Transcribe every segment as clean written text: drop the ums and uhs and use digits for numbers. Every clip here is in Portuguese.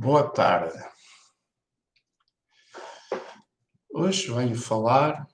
Boa tarde. Hoje venho falar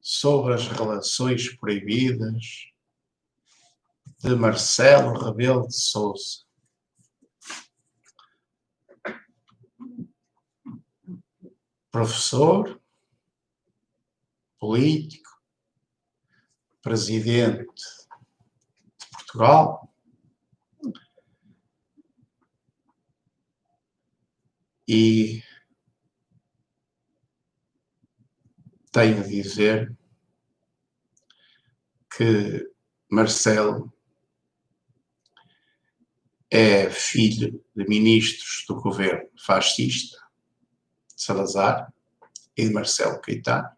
sobre as relações proibidas de Marcelo Rebelo de Sousa. Professor, político, presidente de Portugal e tenho de dizer que Marcelo é filho de ministros do governo fascista de Salazar e de Marcelo Caetano.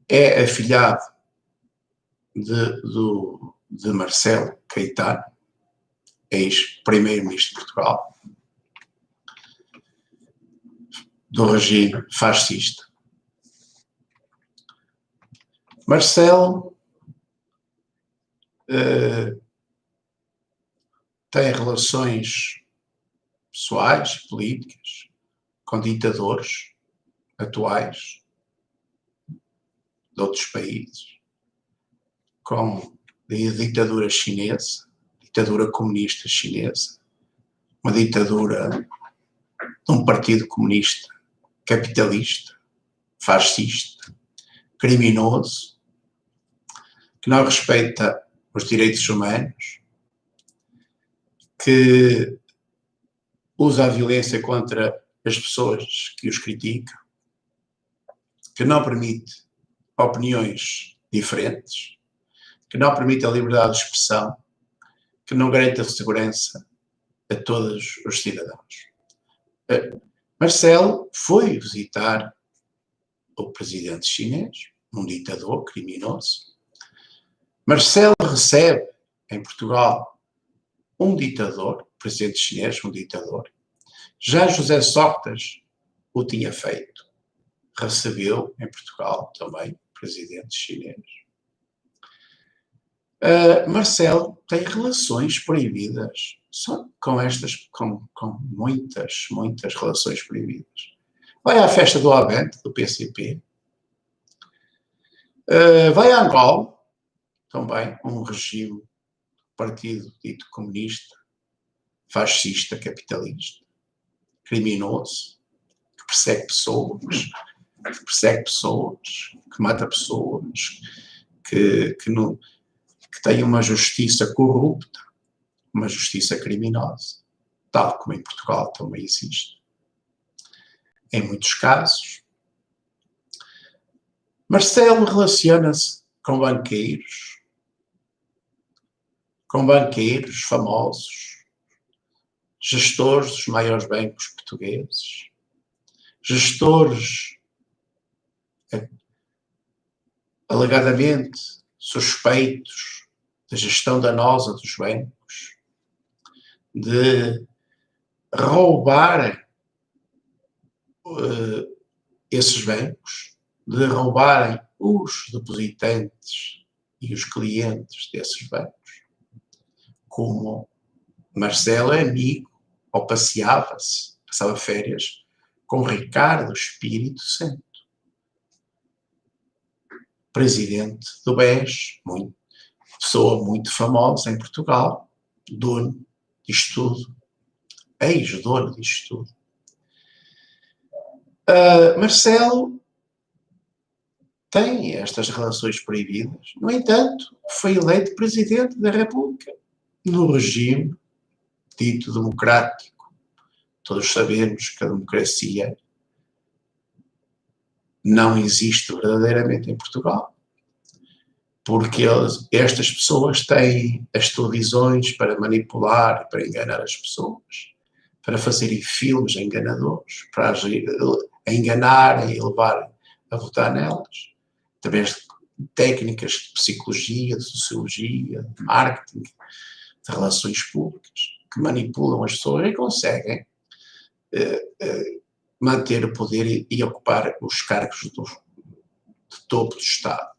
É afilhado de Marcelo Caetano, ex-primeiro-ministro de Portugal, do regime fascista. Marcelo tem relações pessoais, políticas, com ditadores atuais de outros países, como a ditadura chinesa, ditadura comunista chinesa, uma ditadura de um partido comunista capitalista, fascista, criminoso, que não respeita os direitos humanos, que usa a violência contra as pessoas que os criticam, que não permite opiniões diferentes, que não permite a liberdade de expressão, que não garante a segurança a todos os cidadãos. Marcelo foi visitar o presidente chinês, um ditador criminoso. Marcelo recebe em Portugal um ditador, presidente chinês, um ditador. Já José Sócrates o tinha feito. Recebeu em Portugal também presidente chinês. Marcelo tem relações proibidas, só com muitas relações proibidas. Vai à festa do Avante, do PCP. Vai a Angola, também um regime, partido dito comunista, fascista, capitalista, criminoso, que persegue pessoas, que mata pessoas, que tem uma justiça corrupta, uma justiça criminosa, tal como em Portugal também existe. Em muitos casos, Marcelo relaciona-se com banqueiros famosos, gestores dos maiores bancos portugueses, gestores alegadamente suspeitos da gestão danosa dos bancos, de roubarem esses bancos, de roubarem os depositantes e os clientes desses bancos. Como Marcelo é amigo, ou passava férias com Ricardo Espírito Santo, presidente do BES, pessoa muito famosa em Portugal, dono disto tudo, ex-dono disto tudo. Marcelo tem estas relações proibidas. No entanto, foi eleito presidente da República no regime dito democrático. Todos sabemos que a democracia não existe verdadeiramente em Portugal, porque estas pessoas têm as televisões para manipular, para enganar as pessoas, para fazerem filmes enganadores, para enganarem e levarem a votar nelas, através de técnicas de psicologia, de sociologia, de marketing, de relações públicas, que manipulam as pessoas e conseguem manter o poder e ocupar os cargos de topo do Estado.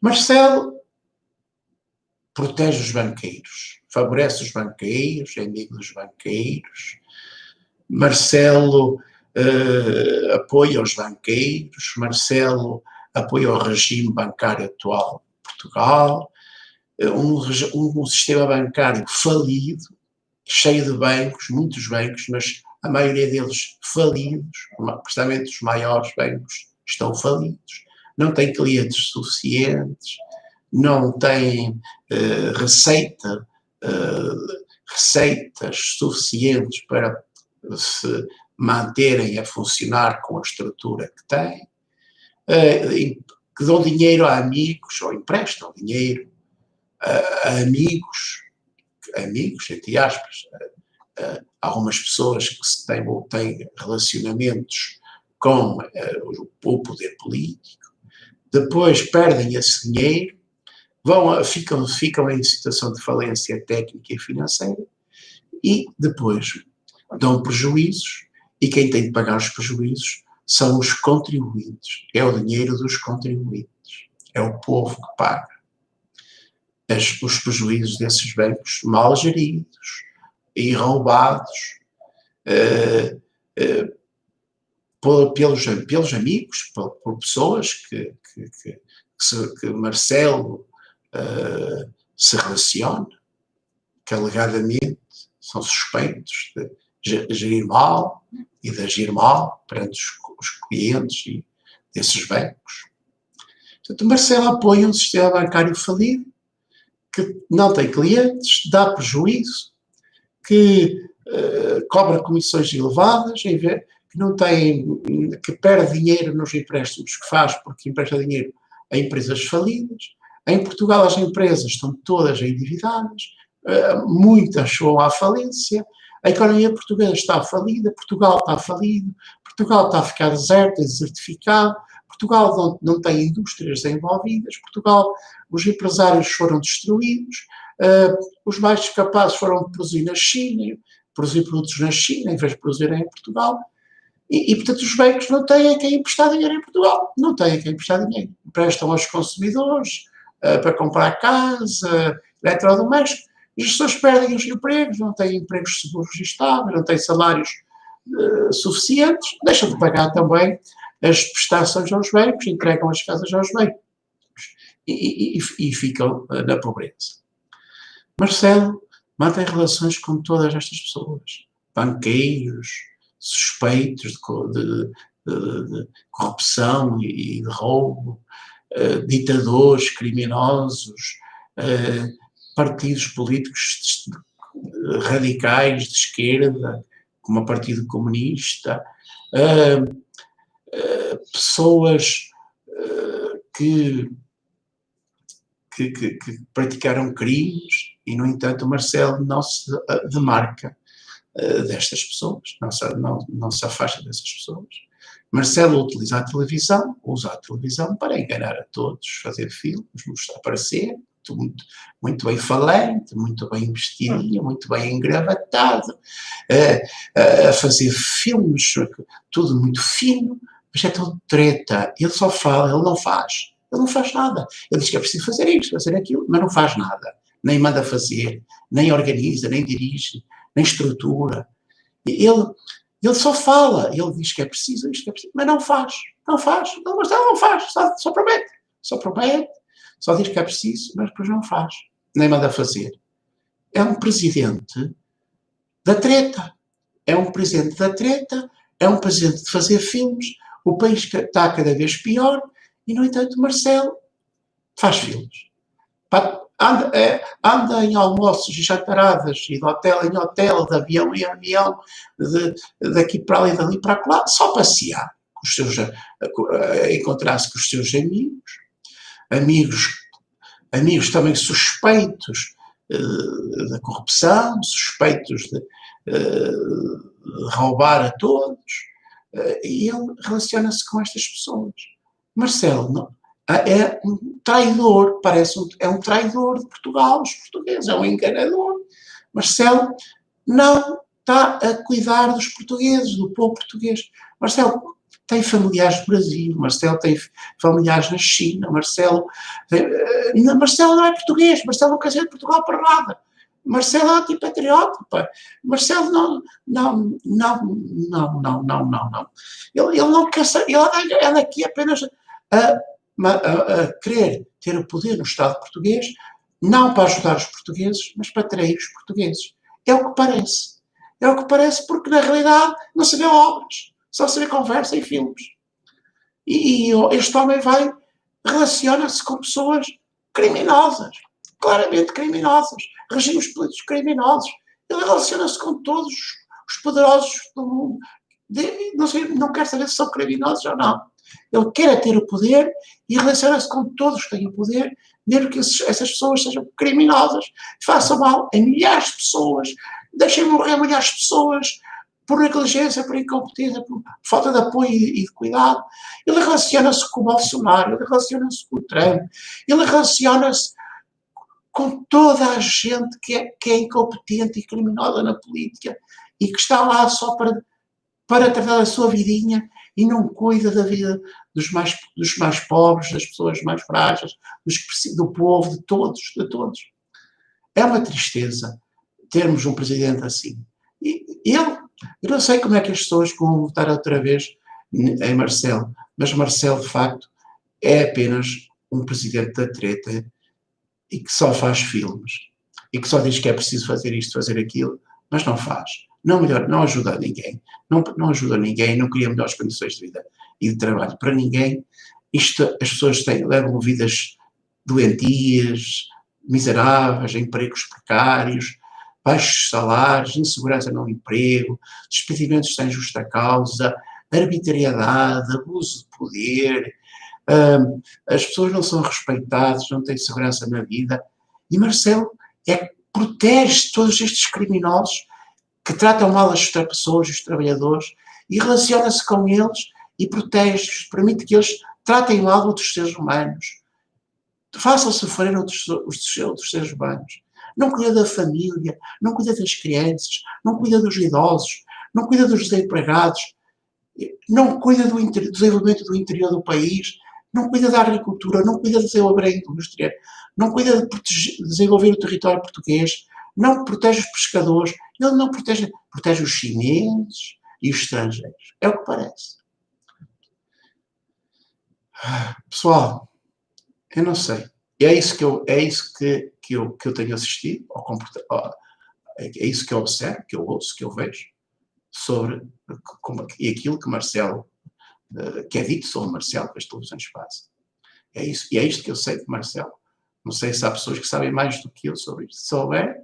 Marcelo protege os banqueiros, favorece os banqueiros, é amigo dos banqueiros. Marcelo apoia os banqueiros, Marcelo apoia o regime bancário atual de Portugal, um sistema bancário falido, cheio de bancos, muitos bancos, mas a maioria deles falidos, precisamente os maiores bancos estão falidos, não têm clientes suficientes, não têm receitas suficientes para se manterem a funcionar com a estrutura que têm, que dão dinheiro a amigos, ou emprestam dinheiro a amigos, entre aspas, algumas pessoas que têm relacionamentos com o poder político, depois perdem esse dinheiro, ficam em situação de falência técnica e financeira e depois dão prejuízos, e quem tem de pagar os prejuízos são os contribuintes, é o dinheiro dos contribuintes, é o povo que paga os prejuízos desses bancos mal geridos e roubados pelos amigos, por pessoas que Marcelo se relaciona, que alegadamente são suspeitos de gerir mal e de agir mal perante os clientes desses bancos. Portanto, Marcelo apoia um sistema bancário falido, que não tem clientes, dá prejuízo, que cobra comissões elevadas, que perde dinheiro nos empréstimos que faz, porque empresta dinheiro a empresas falidas. Em Portugal as empresas estão todas endividadas, muitas chegam à falência, a economia portuguesa está falida, Portugal está falido, Portugal está a ficar deserto, desertificado, Portugal não tem indústrias desenvolvidas, Portugal, os empresários foram destruídos, os mais capazes foram produzir na China, produzir produtos na China em vez de produzirem em Portugal, e portanto os bancos não têm a quem emprestar dinheiro em Portugal, não têm a quem emprestar dinheiro, emprestam aos consumidores para comprar casa, eletrodomésticos, e as pessoas perdem os empregos, não têm empregos seguros e estáveis, não têm salários suficientes, deixam de pagar também as prestações aos bancos, entregam as casas aos bancos e ficam na pobreza. Marcelo mantém relações com todas estas pessoas, banqueiros, suspeitos de corrupção e de roubo, ditadores, criminosos, partidos políticos radicais de esquerda, como o Partido Comunista, pessoas que praticaram crimes e, no entanto, Marcelo não se demarca destas pessoas, não se afasta dessas pessoas. Marcelo usa a televisão para enganar a todos, fazer filmes, mostrar, aparecer, muito bem falante, muito bem vestidinho, muito bem engravatado, a fazer filmes, tudo muito fino, mas é tudo treta. Ele só fala, ele não faz nada. Ele diz que é preciso fazer isto, fazer aquilo, mas não faz nada. Nem manda fazer, nem organiza, nem dirige, nem estrutura. Ele só fala, ele diz que é preciso isto, mas não faz. Não, mas não faz, só promete, só diz que é preciso, mas depois não faz, nem manda fazer. É um presidente da treta, é um presidente de fazer filmes, o país está cada vez pior, e, no entanto, Marcelo faz filmes. Anda em almoços e jantaradas, e de hotel em hotel, de avião em avião, daqui para ali, dali para lá, só passear, encontrar-se com os seus amigos também suspeitos da corrupção, suspeitos de roubar a todos, e ele relaciona-se com estas pessoas. Marcelo é um traidor, é um traidor de Portugal, os portugueses, é um enganador. Marcelo não está a cuidar dos portugueses, do povo português. Marcelo tem familiares no Brasil, Marcelo tem familiares na China, Marcelo não é português, Marcelo não quer ser de Portugal para nada. Marcelo é antipatriota, pá. Marcelo não. Ele não quer ser, ele anda aqui apenas a querer ter o poder no Estado português, não para ajudar os portugueses, mas para trair os portugueses. É o que parece. É o que parece porque, na realidade, não se vê obras, só se vê conversa e filmes. E este homem relaciona-se com pessoas criminosas, claramente criminosas, regimes políticos criminosos. Ele relaciona-se com todos os poderosos do mundo. Não quer saber se são criminosos ou não. Ele quer ter o poder e relaciona-se com todos que têm o poder, mesmo que essas pessoas sejam criminosas, façam mal a milhares de pessoas, deixem morrer milhares de pessoas por negligência, por incompetência, por falta de apoio e de cuidado. Ele relaciona-se com o Bolsonaro, ele relaciona-se com o Trump, ele relaciona-se com toda a gente que é incompetente e criminosa na política e que está lá só para tratar a sua vidinha e não cuida da vida dos mais pobres, das pessoas mais frágeis, do povo, de todos. É uma tristeza termos um presidente assim. E eu não sei como é que as pessoas vão votar outra vez em Marcelo, mas Marcelo, de facto, é apenas um presidente da treta e que só faz filmes e que só diz que é preciso fazer isto, fazer aquilo, mas não faz. Não ajuda ninguém. Não ajuda ninguém, não cria melhores condições de vida e de trabalho para ninguém. As pessoas levam vidas doentias, miseráveis, empregos precários, baixos salários, insegurança no emprego, despedimentos sem justa causa, arbitrariedade, abuso de poder, as pessoas não são respeitadas, não têm segurança na vida. E Marcelo protege todos estes criminosos que tratam mal as pessoas, os trabalhadores, e relaciona-se com eles e protege-os, permite que eles tratem mal outros seres humanos, façam sofrer outros seres humanos. Não cuida da família, não cuida das crianças, não cuida dos idosos, não cuida dos desempregados, não cuida do desenvolvimento do interior do país, não cuida da agricultura, não cuida do desenvolvimento industrial, não cuida de desenvolver o território português, não protege os pescadores, ele não protege os chineses e os estrangeiros. É o que parece. Pessoal, eu não sei. É isso que eu tenho assistido, é isso que eu observo, que eu ouço, que eu vejo, sobre e aquilo que Marcelo, que é dito sobre Marcelo, que as televisões fazem. É isso, e é isto que eu sei de Marcelo. Não sei se há pessoas que sabem mais do que eu sobre isto. Se souber,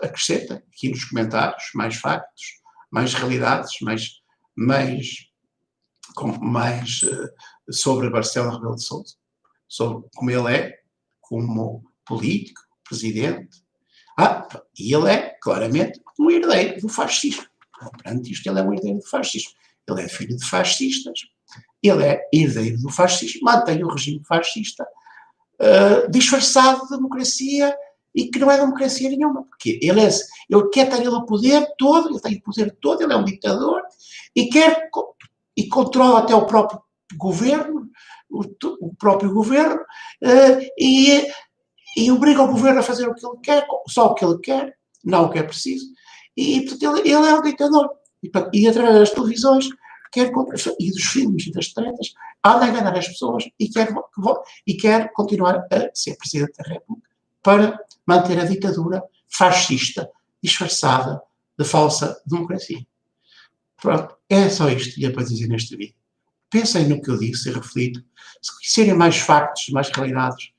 acrescenta aqui nos comentários mais factos, mais realidades, mais sobre Marcelo Rebelo de Sousa, sobre como ele é, como político, presidente. E ele é, claramente, um herdeiro do fascismo. Perante isto, ele é um herdeiro do fascismo. Ele é filho de fascistas, ele é herdeiro do fascismo, mantém o regime fascista disfarçado de democracia e que não é democracia nenhuma, porque ele quer ter o poder todo, ele tem o poder todo, ele é um ditador e controla até o próprio governo, e obriga o governo a fazer o que ele quer, só o que ele quer, não o que é preciso, e portanto ele é um ditador. E através das televisões e dos filmes e das tretas, anda a enganar as pessoas e quer continuar a ser Presidente da República para manter a ditadura fascista disfarçada de falsa democracia. Pronto, é só isto que ia para dizer neste vídeo. Pensem no que eu disse e reflito. Se conhecerem mais factos, mais realidades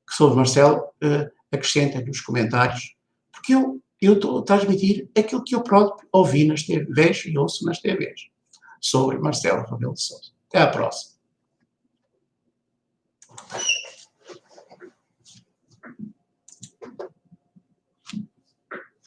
sobre Marcelo, acrescentem nos comentários, porque eu estou a transmitir aquilo que eu próprio ouvi nas TVs e ouço nas TVs sobre Marcelo Rebelo de Sousa. Até à próxima.